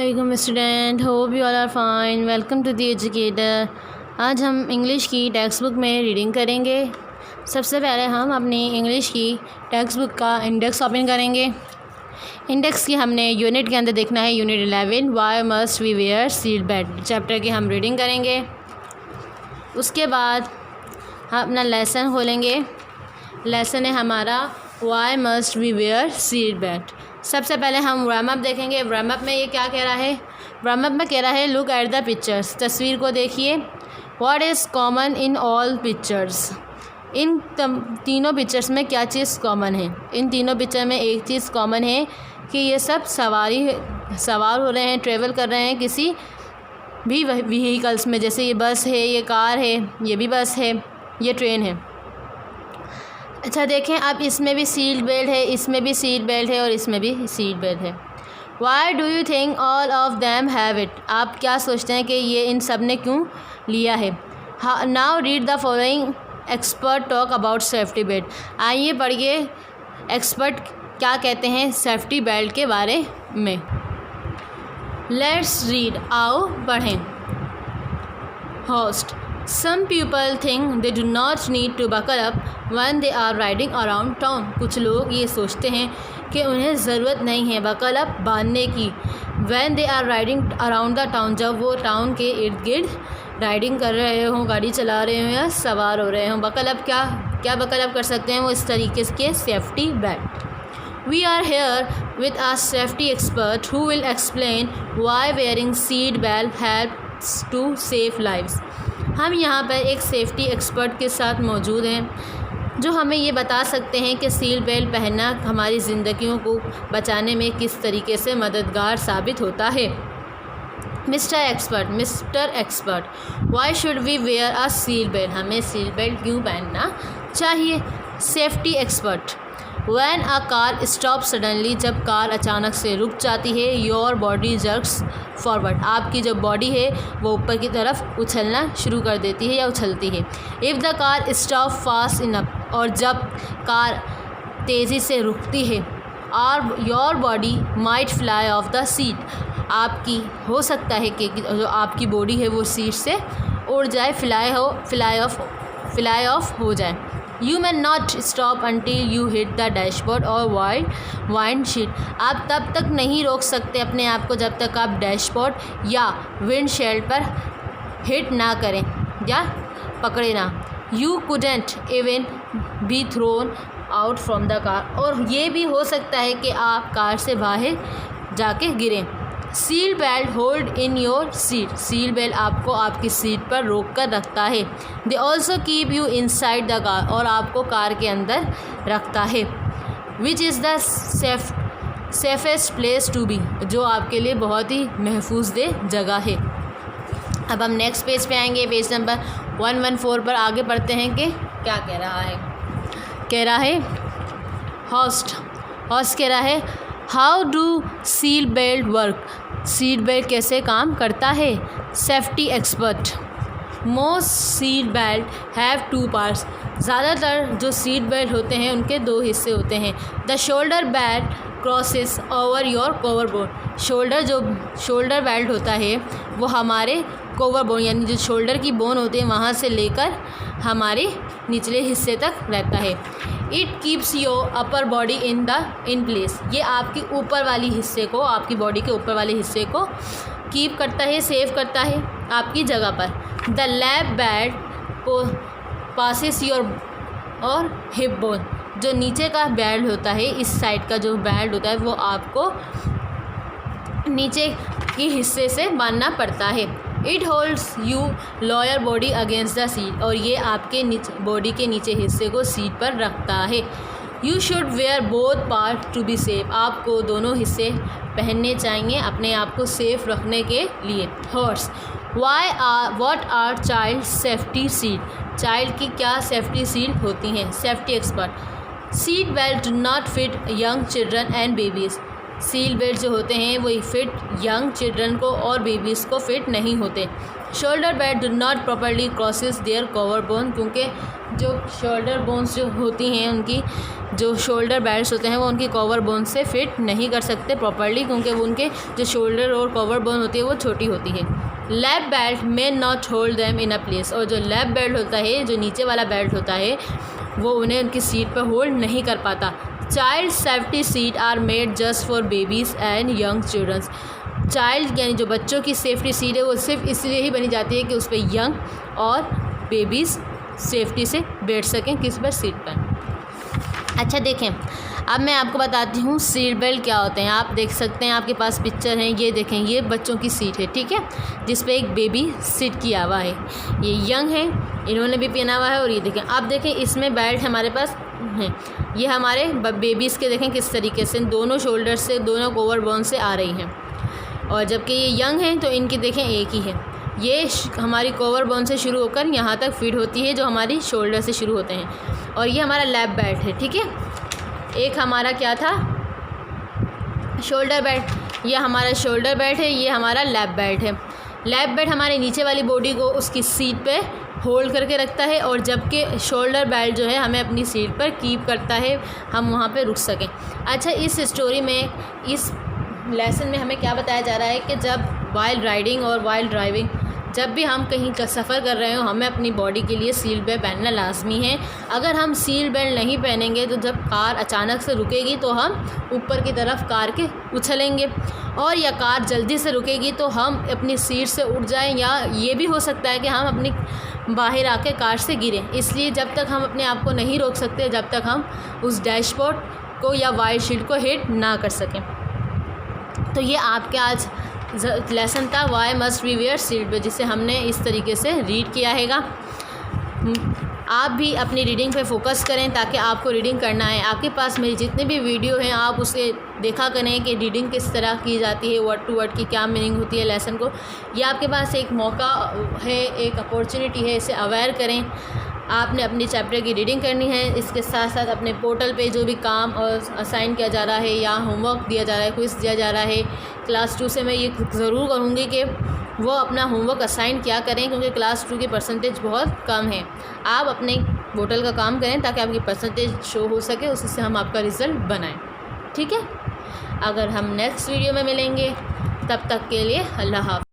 वालेकुम student, hope you all are fine. Welcome to the educator. आज हम English की टेक्स्ट बुक में रीडिंग करेंगे। सबसे पहले हम अपनी इंग्लिश की टेक्स्ट बुक का इंडेक्स ओपन करेंगे। इंडेक्स की हमने यूनिट के अंदर देखना है, unit 11 why must we wear seat belt chapter की हम रीडिंग करेंगे। उसके बाद हम अपना लेसन खोलेंगे। लेसन है हमारा why must we wear seat belt. सबसे पहले हम वार्म अप देखेंगे। वार्म अप में ये क्या कह रहा है? वार्म अप में कह रहा है लुक एट द पिक्चर्स, तस्वीर को देखिए। What is common in all pictures, इन तीनों पिक्चर्स में क्या चीज़ कॉमन है? इन तीनों पिक्चर में एक चीज़ कॉमन है कि ये सब सवार हो रहे हैं, ट्रेवल कर रहे हैं किसी भी व्हीकल्स में। जैसे ये बस है, ये कार है, ये भी बस है, ये ट्रेन है। अच्छा देखें, अब इसमें भी सीट बेल्ट है, इसमें भी सीट बेल्ट है और इसमें भी सीट बेल्ट है। Why do you think all of them have it, आप क्या सोचते हैं कि ये इन सब ने क्यों लिया है? Now read the following expert talk about safety belt. आइए पढ़िए एक्सपर्ट क्या कहते हैं सेफ्टी बेल्ट के बारे में। लेट्स रीड, आओ पढ़ें। Host, some people think they do not need to buckle up when they are riding around town। कुछ लोग ये सोचते हैं कि उन्हें ज़रूरत नहीं है बकल अप बांधने की when they are riding around the town, जब वो टाउन के इर्द गिर्द राइडिंग कर रहे हों, गाड़ी चला रहे हों या सवार हो रहे हों। बकल अप क्या बकल अप कर सकते हैं वो इस तरीके के safety belt. We are here with a safety expert who will explain why wearing seat belt helps to save lives। हम यहाँ पर एक सेफ्टी एक्सपर्ट के साथ मौजूद हैं जो हमें ये बता सकते हैं कि सीट बेल्ट पहनना हमारी ज़िंदगियों को बचाने में किस तरीके से मददगार साबित होता है। Mister expert, why should we wear a seat belt, हमें सीट बेल्ट क्यों पहनना चाहिए? Safety expert, When a car stops suddenly, जब कार अचानक से रुक जाती है, योर बॉडी जर्क्स फॉरवर्ड, आपकी जो बॉडी है वो ऊपर की तरफ उछलना शुरू कर देती है या उछलती है। If the car stop fast enough, और जब कार तेज़ी से रुकती है, और your body might fly of the seat, आपकी हो सकता है कि जो आपकी बॉडी है वो सीट से उड़ जाए, फ्लाई ऑफ हो जाए। You may not stop until you hit the dashboard or windshield, आप तब तक नहीं रोक सकते अपने आप को जब तक आप डैशबोर्ड या विंडशील्ड पर हिट ना करें या पकड़े ना। You couldn't even be thrown out from the car, और ये भी हो सकता है कि आप कार से बाहर जाके गिरें। Seat belt hold in your seat, seat belt आपको आपकी सीट पर रोक कर रखता है। They also keep you inside the car, और आपको कार के अंदर रखता है। Which is the safest place to be, जो आपके लिए बहुत ही महफूज जगह है। अब हम नेक्स्ट पेज पे आएंगे, पेज नंबर 114 पर आगे पढ़ते हैं कि क्या कह रहा है। कह रहा है होस्ट कह रहा है how do seat belt work, seat belt कैसे काम करता है? Safety expert, most seat belt have 2 parts, ज़्यादातर जो सीट बेल्ट होते हैं उनके 2 हिस्से होते हैं। The shoulder belt crosses over your cover bone, shoulder belt होता है वो हमारे कवर बोन यानी जो शोल्डर की बोन होती है वहाँ से लेकर हमारे निचले हिस्से तक रहता है। It keeps your upper body in place, ये आपकी ऊपर वाली हिस्से को, आपकी बॉडी के ऊपर वाले हिस्से को कीप करता है, सेव करता है आपकी जगह पर। द लैप बेल्ट को पासिस योर और हिप बोन, जो नीचे का बेल्ट होता है, इस साइड का जो बेल्ट होता है वो आपको नीचे के हिस्से से बांधना पड़ता है। It holds you lower body against the seat, और ये आपके बॉडी के नीचे हिस्से को सीट पर रखता है। You should wear both part to be safe, आपको दोनों हिस्से पहनने चाहिए अपने आप को सेफ रखने के लिए। Horse, what are child safety seat, child की क्या सेफ्टी सीट होती हैं? Safety expert, seat belt do not fit young children and babies, seat belt जो होते हैं वो फिट यंग चिल्ड्रन को और बेबीज़ को फिट नहीं होते। Shoulder belt do not properly crosses their cover bone, क्योंकि जो शोल्डर बोन्स जो होती हैं उनकी जो शोल्डर बेल्ट्स होते हैं वो उनकी कवर बोन से फिट नहीं कर सकते प्रॉपरली, क्योंकि उनके जो शोल्डर और कवर बोन होती है वो छोटी होती है। Lap belt may not hold them in a place, और जो लैप बेल्ट होता है, जो नीचे वाला बेल्ट होता है, वो उन्हें उनकी सीट पर होल्ड नहीं कर पाता। Child safety seat are made just for babies and young childrens, child यानी जो बच्चों की सेफ्टी सीट है वो सिर्फ इसलिए ही बनी जाती है कि उस पर यंग और बेबीज़ सेफ्टी से बैठ सकें किस पर, सीट पर। अच्छा देखें, अब मैं आपको बताती हूँ सीट बेल्ट क्या होते हैं। आप देख सकते हैं, आपके पास पिक्चर है, ये देखें, ये बच्चों की सीट है, ठीक है, जिस पे एक बेबी सीट किया हुआ है। ये यंग है, इन्होंने भी पहना हुआ है, और ये देखें, आप देखें इसमें बेल्ट हमारे पास है। ये हमारे बेबीज़ के देखें किस तरीके से दोनों शोल्डर से, दोनों कवर बोन से आ रही हैं, और जबकि ये यंग हैं तो इनकी देखें एक ही है। ये हमारी कवर बोन से शुरू होकर यहाँ तक फिट होती है, जो हमारी शोल्डर से शुरू होते हैं, और ये हमारा लैप बेल्ट है, ठीक है। एक हमारा क्या था, शोल्डर बेल्ट, ये हमारा शोल्डर बेल्ट है, ये हमारा लैप बेल्ट है। लैप बेल्ट हमारे नीचे वाली बॉडी को उसकी सीट पे होल्ड करके रखता है, और जबकि शोल्डर बेल्ट जो है हमें अपनी सीट पर कीप करता है, हम वहाँ पे रुक सकें। अच्छा, इस स्टोरी में, इस लेसन में हमें क्या बताया जा रहा है कि जब वाइल्ड राइडिंग और वाइल्ड ड्राइविंग, जब भी हम कहीं का सफ़र कर रहे हो, हमें अपनी बॉडी के लिए सीट बेल्ट पहनना लाजमी है। अगर हम सीट बेल्ट नहीं पहनेंगे तो जब कार अचानक से रुकेगी तो हम ऊपर की तरफ कार के उछलेंगे, और या कार जल्दी से रुकेगी तो हम अपनी सीट से उठ जाएं, या ये भी हो सकता है कि हम अपनी बाहर आके कार से गिरें। इसलिए जब तक हम अपने आप को नहीं रोक सकते, जब तक हम उस डैशबोर्ड को या वाइंडशील्ड को हिट ना कर सकें। तो ये आपके आज लेसन था, why must we wear seat belt, जिसे हमने इस तरीके से रीड किया हैगा। आप भी अपनी रीडिंग पे फोकस करें ताकि आपको रीडिंग करना है। आपके पास मेरी जितने भी वीडियो हैं आप उसे देखा करें कि रीडिंग किस तरह की जाती है, वर्ड टू वर्ड की क्या मीनिंग होती है लेसन को। ये आपके पास एक मौका है, एक अपॉर्चुनिटी है, इसे अवेयर करें। आपने अपनी चैप्टर की रीडिंग करनी है, इसके साथ साथ अपने पोर्टल पे जो भी काम और असाइन किया जा रहा है या होमवर्क दिया जा रहा है, क्विज़ दिया जा रहा है क्लास 2 से, मैं ये ज़रूर कहूँगी कि वो अपना होमवर्क असाइन किया करें, क्योंकि क्लास 2 की परसेंटेज बहुत कम है। आप अपने पोर्टल का काम करें ताकि आपकी परसेंटेज शो हो सके, उसी से हम आपका रिज़ल्ट बनाएं, ठीक है। अगर हम नेक्स्ट वीडियो में मिलेंगे, तब तक के लिए अल्लाह हाफ़िज़।